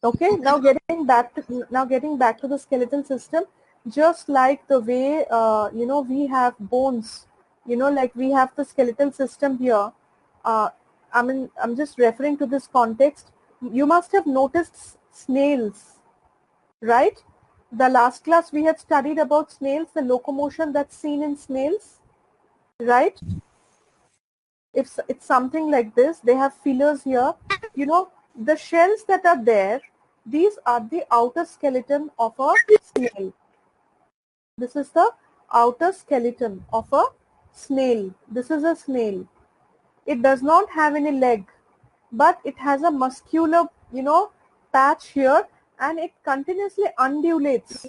Okay, getting back to the skeletal system, just like the way we have bones, like we have the skeletal system here. Uh, I'm just referring to this context. You must have noticed snails, right? The last class we had studied about snails, the locomotion that's seen in snails, right? If it's something like this, they have feelers here. The shells that are there, these are the outer skeleton of a snail. This is the outer skeleton of a snail. This is a snail. It does not have any leg, but it has a muscular, patch here, and it continuously undulates,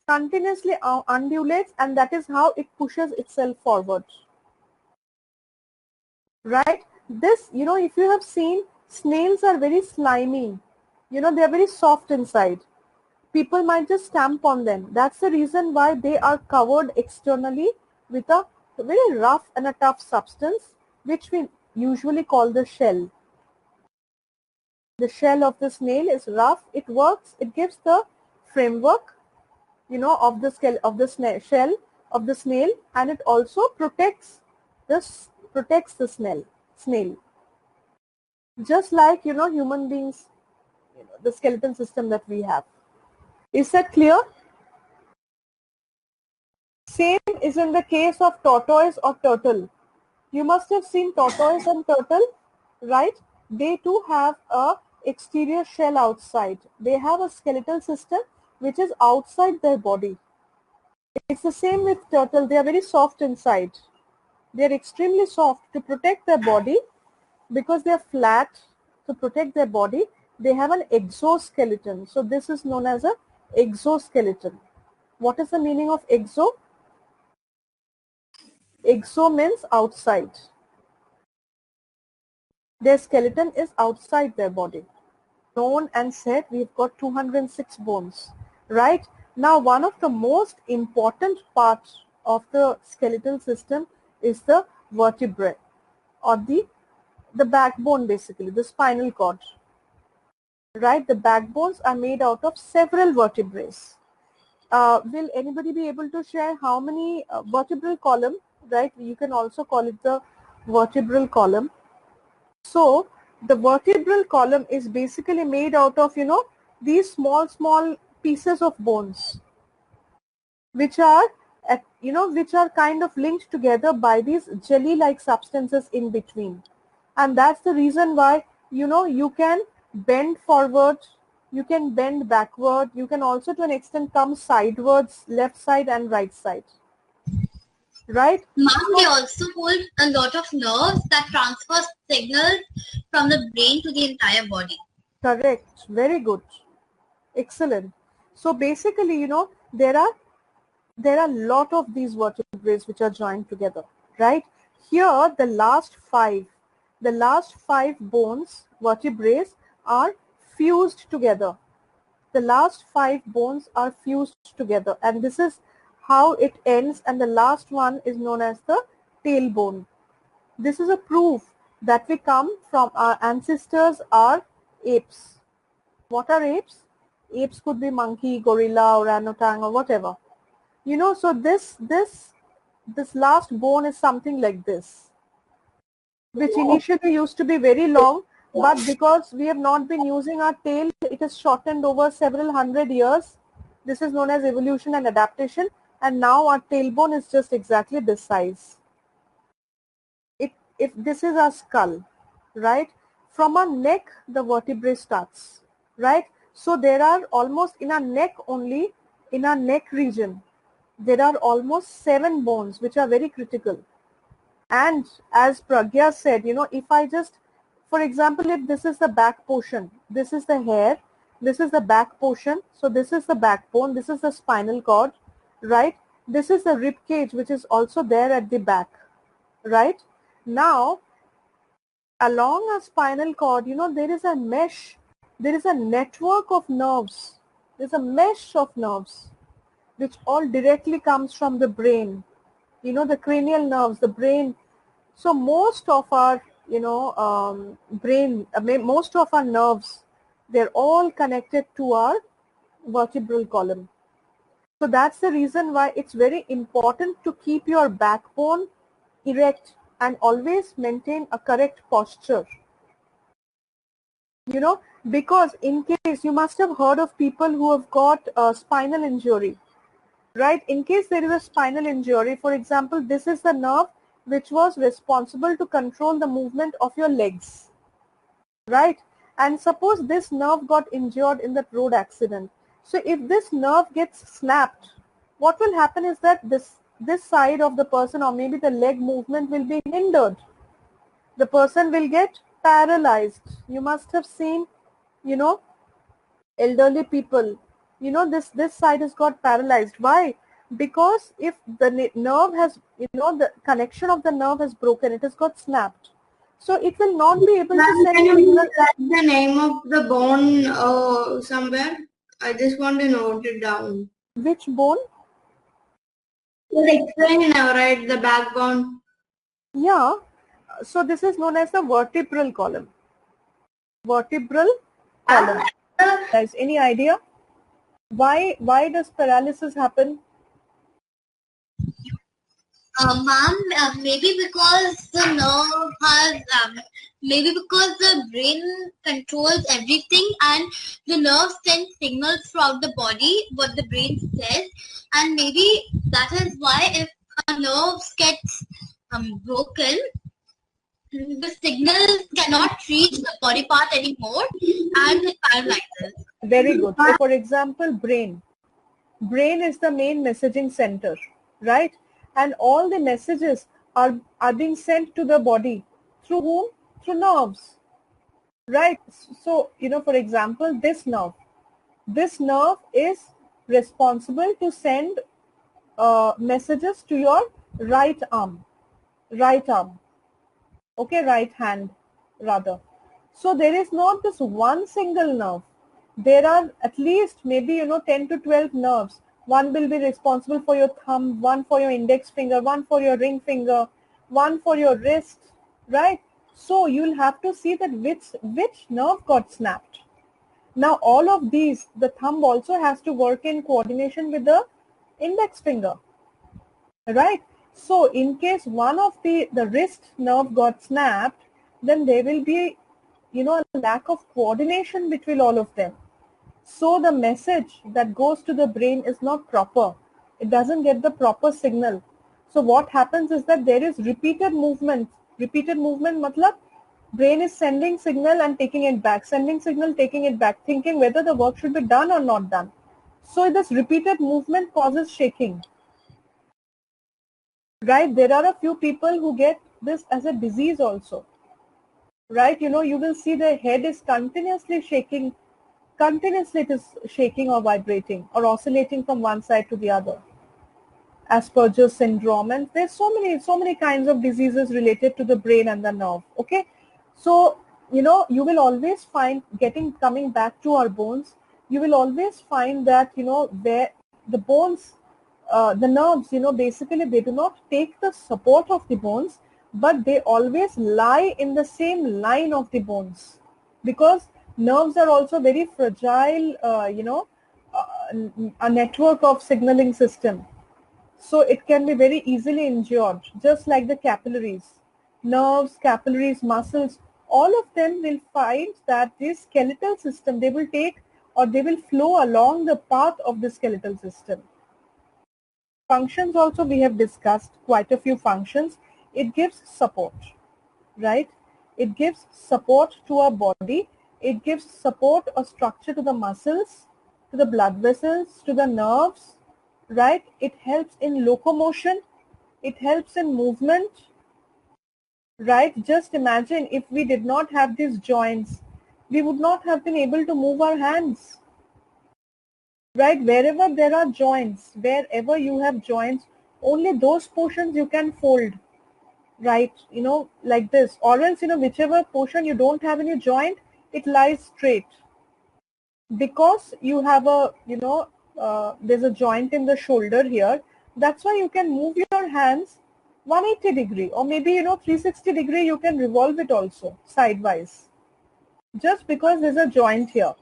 and that is how it pushes itself forward. Right? This, if you have seen, snails are very slimy. They are very soft inside. People might just stamp on them. That's the reason why they are covered externally with a very rough and a tough substance, which we usually call the shell. The shell of the snail is rough. It works. It gives the framework, of the shell of the snail, and it also protects the snail. Just like, human beings, the skeletal system that we have. Is that clear? Same is in the case of tortoise or turtle. You must have seen tortoise and turtle, right? They too have a exterior shell outside. They have a skeletal system which is outside their body. It's the same with turtle. They are very soft inside. They are extremely soft to protect their body because they are flat. To protect their body, they have an exoskeleton. So this is known as a exoskeleton. What is the meaning of exo? Exo means outside. Their skeleton is outside their body. Known and said, we've got 206 bones, right? Now, one of the most important parts of the skeletal system is the vertebrae, or the backbone, basically, the spinal cord, right? The backbones are made out of several vertebrae. Will anybody be able to share how many vertebral column, right? You can also call it the vertebral column. So the vertebral column is basically made out of, these small pieces of bones, which are, which are kind of linked together by these jelly-like substances in between. And that's the reason why, you can bend forward, you can bend backward, you can also to an extent come sidewards, left side and right side. Right? Mom, they also hold a lot of nerves that transfer signals from the brain to the entire body. Correct. Very good. Excellent. So basically, there are a lot of these vertebrae which are joined together, right? Here, the last five bones, vertebrae, are fused together. The last 5 bones are fused together, and this is how it ends, and the last one is known as the tailbone. This is a proof that we come from our ancestors are apes. What are apes? Apes could be monkey, gorilla, orangutan, or whatever. So this last bone is something like this, which initially used to be very long, but because we have not been using our tail, it is shortened over several hundred years. This is known as evolution and adaptation, and now our tailbone is just exactly this size. If this is our skull, right? From our neck, the vertebrae starts, right? So there are almost in our neck only, in our neck region, there are almost 7 bones which are very critical. And as Pragya said, if I just, for example, if this is the back portion, this is the hair, this is the back portion, so this is the backbone, this is the spinal cord, right? This is the rib cage which is also there at the back, right? Now, along a spinal cord, there is a mesh, there is a network of nerves, there's a mesh of nerves which all directly comes from the brain, the cranial nerves, the brain. So most of our, brain, most of our nerves They're all connected to our vertebral column. So that's the reason why it's very important to keep your backbone erect and always maintain a correct posture. You know, because in case you must have heard of people who have got a spinal injury, right? In case there is a spinal injury, for example, this is the nerve which was responsible to control the movement of your legs, right? And suppose this nerve got injured in that road accident. So if this nerve gets snapped, what will happen is that this side of the person, or maybe the leg movement, will be hindered. The person will get paralyzed. You must have seen, you know, elderly people, you know, this side has got paralyzed. Why? Because if the nerve has, you know, the connection of the nerve has broken, it has got snapped, so it will not be able to Ma'am, send can you signal. write the name of the bone somewhere? I just want to note it down. Which bone? You're explaining now, right? The backbone. Yeah, so this is known as the vertebral column. Vertebral column. Guys, any idea why does paralysis happen? Ma'am, maybe because the nerve has, maybe because the brain controls everything and the nerve sends signals throughout the body, what the brain says, and maybe that is why if a nerve gets broken, the signal cannot reach the body part anymore and it paralyzes. Very good. So for example, brain is the main messaging center, right? And all the messages are being sent to the body through whom? Through nerves, right? So, you know, for example, this nerve is responsible to send messages to your right arm, okay, right hand rather. So there is not this one single nerve. There are at least maybe, you know, 10 to 12 nerves. One will be responsible for your thumb, one for your index finger, one for your ring finger, one for your wrist, right? So you'll have to see that which nerve got snapped. Now all of these, the thumb also has to work in coordination with the index finger, right? So in case one of the wrist nerve got snapped, then there will be, you know, a lack of coordination between all of them. So the message that goes to the brain is not proper. It doesn't get the proper signal. So what happens is that there is repeated movement. Repeated movement matlab brain is sending signal and taking it back, sending signal, taking it back, thinking whether the work should be done or not done. So this repeated movement causes shaking. Right, there are a few people who get this as a disease also, right? You know, you will see their head is continuously shaking, continuously it is shaking or vibrating or oscillating from one side to the other. Asperger's syndrome, and there's so many kinds of diseases related to the brain and the nerve. Okay, so you know, you will always find, coming back to our bones, you will always find that, you know, where the bones, the nerves, you know, basically they do not take the support of the bones, but they always lie in the same line of the bones, because nerves are also very fragile, a network of signaling system. So it can be very easily injured, just like the capillaries. Nerves, capillaries, muscles, all of them will find that this skeletal system, they will take, or they will flow along the path of the skeletal system. Functions also we have discussed quite a few functions. It gives support, right? It gives support to our body. It gives support or structure to the muscles, to the blood vessels, to the nerves, right? It helps in locomotion. It helps in movement, right? Just imagine if we did not have these joints, we would not have been able to move our hands, right? Wherever there are joints, wherever you have joints, only those portions you can fold, right? You know, like this, or else, you know, whichever portion you don't have any joint, it lies straight. Because you have a, you know, there's a joint in the shoulder here, that's why you can move your hands 180 degree, or maybe, you know, 360 degree, you can revolve it also sidewise. just because there's a joint here.